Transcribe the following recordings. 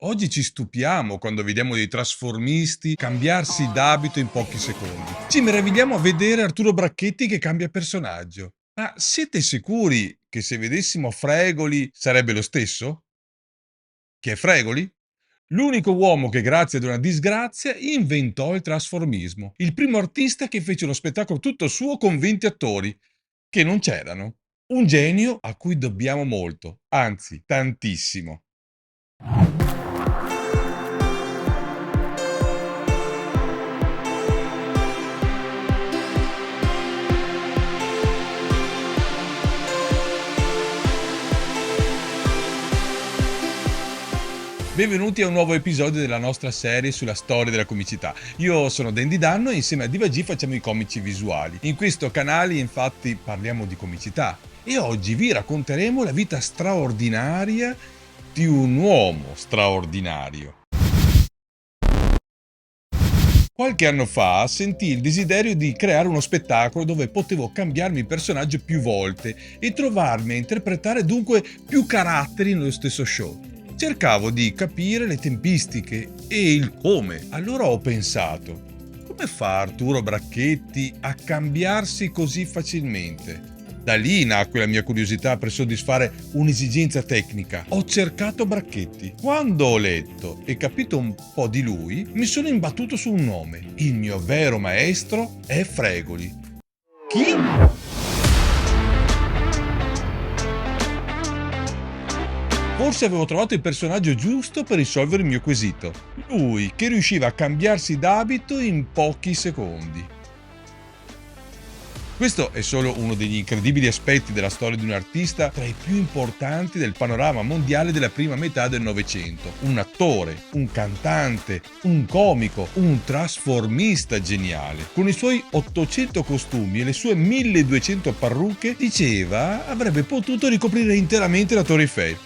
Oggi ci stupiamo quando vediamo dei trasformisti cambiarsi d'abito in pochi secondi. Ci meravigliamo a vedere Arturo Bracchetti che cambia personaggio. Ma siete sicuri che se vedessimo Fregoli sarebbe lo stesso? Chi è Fregoli? L'unico uomo che grazie ad una disgrazia inventò il trasformismo. Il primo artista che fece uno spettacolo tutto suo con 20 attori, che non c'erano. Un genio a cui dobbiamo molto, anzi tantissimo. Benvenuti a un nuovo episodio della nostra serie sulla storia della comicità. Io sono Dandy Danno e insieme a Diva G facciamo i comici visuali. In questo canale infatti parliamo di comicità e oggi vi racconteremo la vita straordinaria di un uomo straordinario. Qualche anno fa sentii il desiderio di creare uno spettacolo dove potevo cambiarmi personaggio più volte e trovarmi a interpretare dunque più caratteri nello stesso show. Cercavo di capire le tempistiche e il come. Allora ho pensato, come fa Arturo Bracchetti a cambiarsi così facilmente? Da lì nacque la mia curiosità per soddisfare un'esigenza tecnica. Ho cercato Bracchetti. Quando ho letto e capito un po' di lui, mi sono imbattuto su un nome. Il mio vero maestro è Fregoli. Chi? Forse avevo trovato il personaggio giusto per risolvere il mio quesito. Lui che riusciva a cambiarsi d'abito in pochi secondi. Questo è solo uno degli incredibili aspetti della storia di un artista tra i più importanti del panorama mondiale della prima metà del Novecento. Un attore, un cantante, un comico, un trasformista geniale. Con i suoi 800 costumi e le sue 1200 parrucche, diceva avrebbe potuto ricoprire interamente la Torre Eiffel.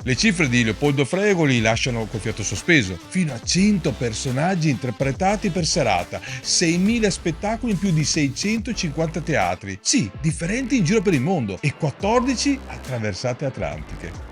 Le cifre di Leopoldo Fregoli lasciano col fiato sospeso. Fino a 100 personaggi interpretati per serata, 6.000 spettacoli in più di 650 teatri, sì, differenti in giro per il mondo, e 14 attraversate atlantiche.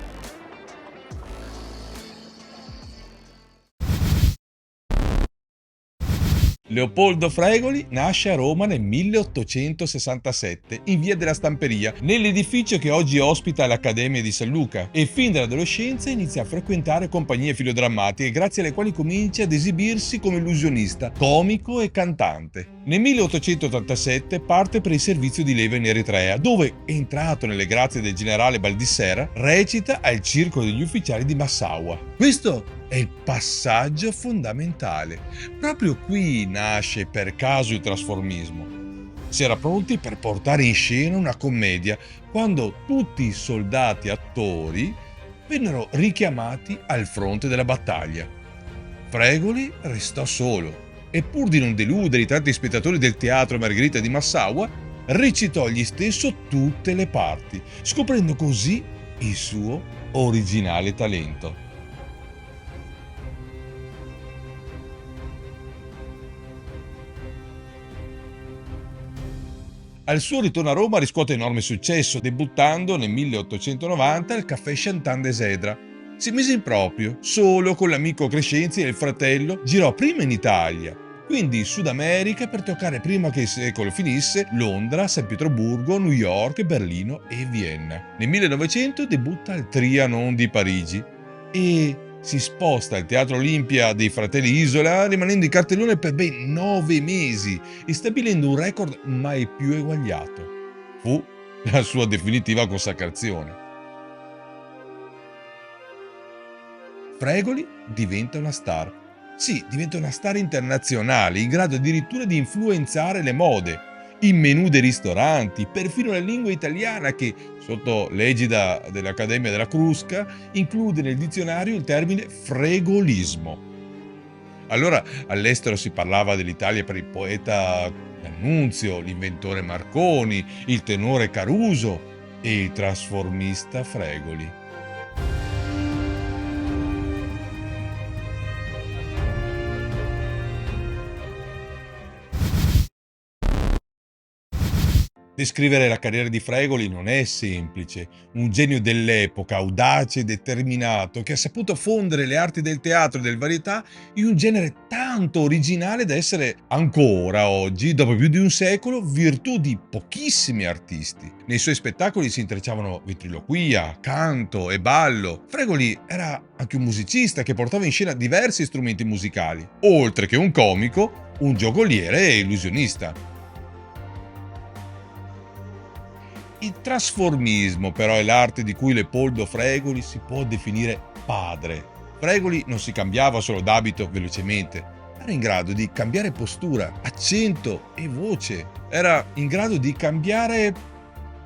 Leopoldo Fregoli nasce a Roma nel 1867 in via della Stamperia, nell'edificio che oggi ospita l'Accademia di San Luca, e fin dall'adolescenza inizia a frequentare compagnie filodrammatiche grazie alle quali comincia ad esibirsi come illusionista, comico e cantante. Nel 1887 parte per il servizio di leva in Eritrea, dove, entrato nelle grazie del generale Baldissera, recita al Circolo degli Ufficiali di Massaua. Questo è il passaggio fondamentale. Proprio qui nasce per caso il trasformismo. Si era pronti per portare in scena una commedia quando tutti i soldati attori vennero richiamati al fronte della battaglia. Fregoli restò solo e pur di non deludere i tanti spettatori del teatro Margherita di Massaua, recitò egli stesso tutte le parti, scoprendo così il suo originale talento. Al suo ritorno a Roma riscuote enorme successo, debuttando nel 1890 al Caffè Chantin des Edra. Si mise in proprio, solo con l'amico Crescenzi e il fratello, girò prima in Italia, quindi in Sud America, per toccare prima che il secolo finisse Londra, San Pietroburgo, New York, Berlino e Vienna. Nel 1900 debutta al Trianon di Parigi e si sposta al Teatro Olimpia dei Fratelli Isola, rimanendo in cartellone per ben 9 mesi e stabilendo un record mai più eguagliato. Fu la sua definitiva consacrazione. Fregoli diventa una star. Sì, diventa una star internazionale, in grado addirittura di influenzare le mode, i menù dei ristoranti, perfino la lingua italiana che, sotto l'egida dell'Accademia della Crusca, include nel dizionario il termine fregolismo. Allora all'estero si parlava dell'Italia per il poeta D'Annunzio, l'inventore Marconi, il tenore Caruso e il trasformista Fregoli. Descrivere la carriera di Fregoli non è semplice. Un genio dell'epoca, audace e determinato, che ha saputo fondere le arti del teatro e del varietà in un genere tanto originale da essere ancora oggi, dopo più di un secolo, virtù di pochissimi artisti. Nei suoi spettacoli si intrecciavano ventriloquia, canto e ballo. Fregoli era anche un musicista che portava in scena diversi strumenti musicali, oltre che un comico, un giocoliere e illusionista. Il trasformismo però è l'arte di cui Leopoldo Fregoli si può definire padre. Fregoli non si cambiava solo d'abito velocemente, era in grado di cambiare postura, accento e voce. Era in grado di cambiare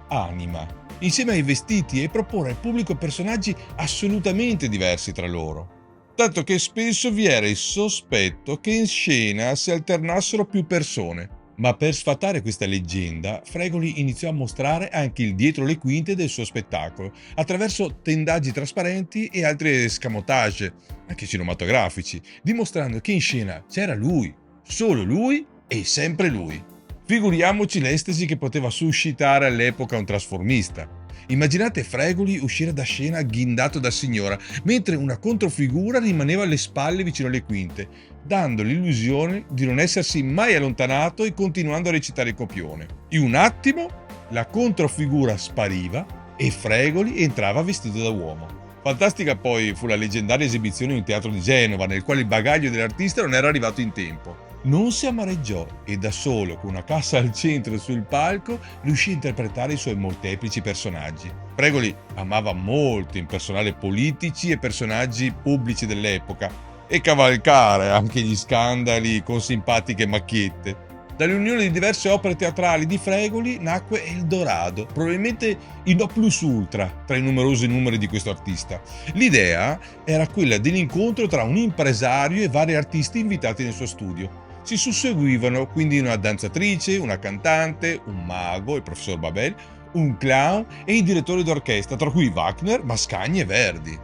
anima, insieme ai vestiti, e proporre al pubblico personaggi assolutamente diversi tra loro. Tanto che spesso vi era il sospetto che in scena si alternassero più persone. Ma per sfatare questa leggenda, Fregoli iniziò a mostrare anche il dietro le quinte del suo spettacolo, attraverso tendaggi trasparenti e altri escamotage, anche cinematografici, dimostrando che in scena c'era lui, solo lui e sempre lui. Figuriamoci l'estasi che poteva suscitare all'epoca un trasformista. Immaginate Fregoli uscire da scena ghindato da signora, mentre una controfigura rimaneva alle spalle vicino alle quinte, dando l'illusione di non essersi mai allontanato e continuando a recitare il copione. In un attimo la controfigura spariva e Fregoli entrava vestito da uomo. Fantastica poi fu la leggendaria esibizione in un teatro di Genova, nel quale il bagaglio dell'artista non era arrivato in tempo. Non si amareggiò e da solo, con una cassa al centro sul palco, riuscì a interpretare i suoi molteplici personaggi. Fregoli amava molto impersonare politici e personaggi pubblici dell'epoca e cavalcare anche gli scandali con simpatiche macchiette. Dall'unione di diverse opere teatrali di Fregoli nacque Eldorado, probabilmente il no plus ultra tra i numerosi numeri di questo artista. L'idea era quella dell'incontro tra un impresario e vari artisti invitati nel suo studio. Si susseguivano quindi una danzatrice, una cantante, un mago, il professor Babel, un clown e i direttori d'orchestra, tra cui Wagner, Mascagni e Verdi.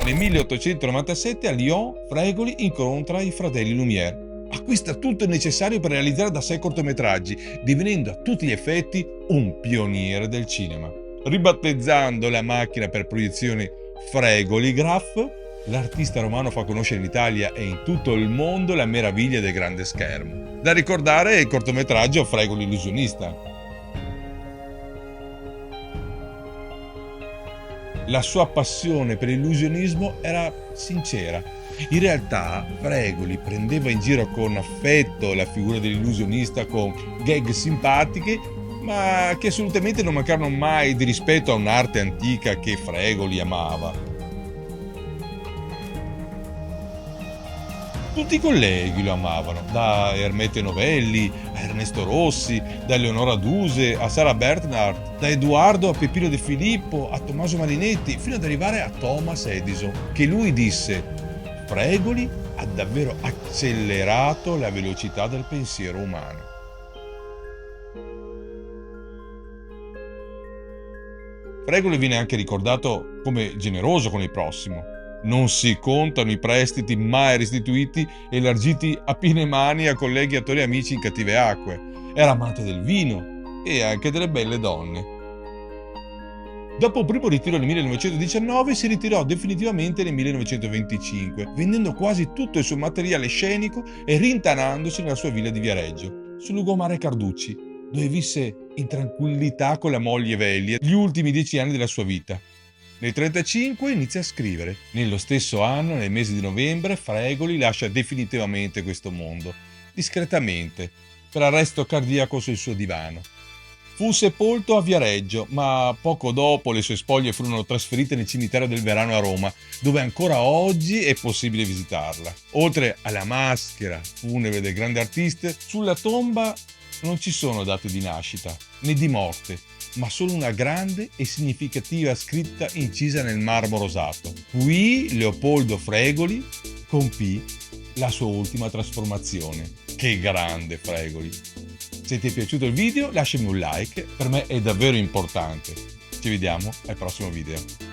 Nel 1897 a Lyon Fregoli incontra i fratelli Lumière. Acquista tutto il necessario per realizzare da sé cortometraggi, divenendo a tutti gli effetti un pioniere del cinema. Ribattezzando la macchina per proiezioni Fregoligraph, l'artista romano fa conoscere in Italia e in tutto il mondo la meraviglia del grande schermo. Da ricordare il cortometraggio Fregoli illusionista. La sua passione per l'illusionismo era sincera. In realtà Fregoli prendeva in giro con affetto la figura dell'illusionista con gag simpatiche, ma che assolutamente non mancarono mai di rispetto a un'arte antica che Fregoli amava. Tutti i colleghi lo amavano, da Ermete Novelli a Ernesto Rossi, da Eleonora Duse a Sara Bernhardt, da Edoardo a Peppino De Filippo a Tommaso Marinetti, fino ad arrivare a Thomas Edison, che lui disse: Fregoli ha davvero accelerato la velocità del pensiero umano. Fregoli viene anche ricordato come generoso con il prossimo. Non si contano i prestiti mai restituiti elargiti a piene mani a colleghi, attori e amici in cattive acque. Era amante del vino e anche delle belle donne. Dopo un primo ritiro nel 1919 si ritirò definitivamente nel 1925, vendendo quasi tutto il suo materiale scenico e rintanandosi nella sua villa di Viareggio, sul lungomare Carducci, dove visse in tranquillità con la moglie Velia gli ultimi 10 anni della sua vita. Nel 1935 inizia a scrivere. Nello stesso anno, nel mese di novembre, Fregoli lascia definitivamente questo mondo, discretamente, per arresto cardiaco sul suo divano. Fu sepolto a Viareggio, ma poco dopo le sue spoglie furono trasferite nel cimitero del Verano a Roma, dove ancora oggi è possibile visitarla. Oltre alla maschera funebre del grande artista, sulla tomba non ci sono date di nascita né di morte, ma solo una grande e significativa scritta incisa nel marmo rosato. Qui Leopoldo Fregoli compì la sua ultima trasformazione. Che grande Fregoli! Se ti è piaciuto il video lasciami un like, per me è davvero importante. Ci vediamo al prossimo video.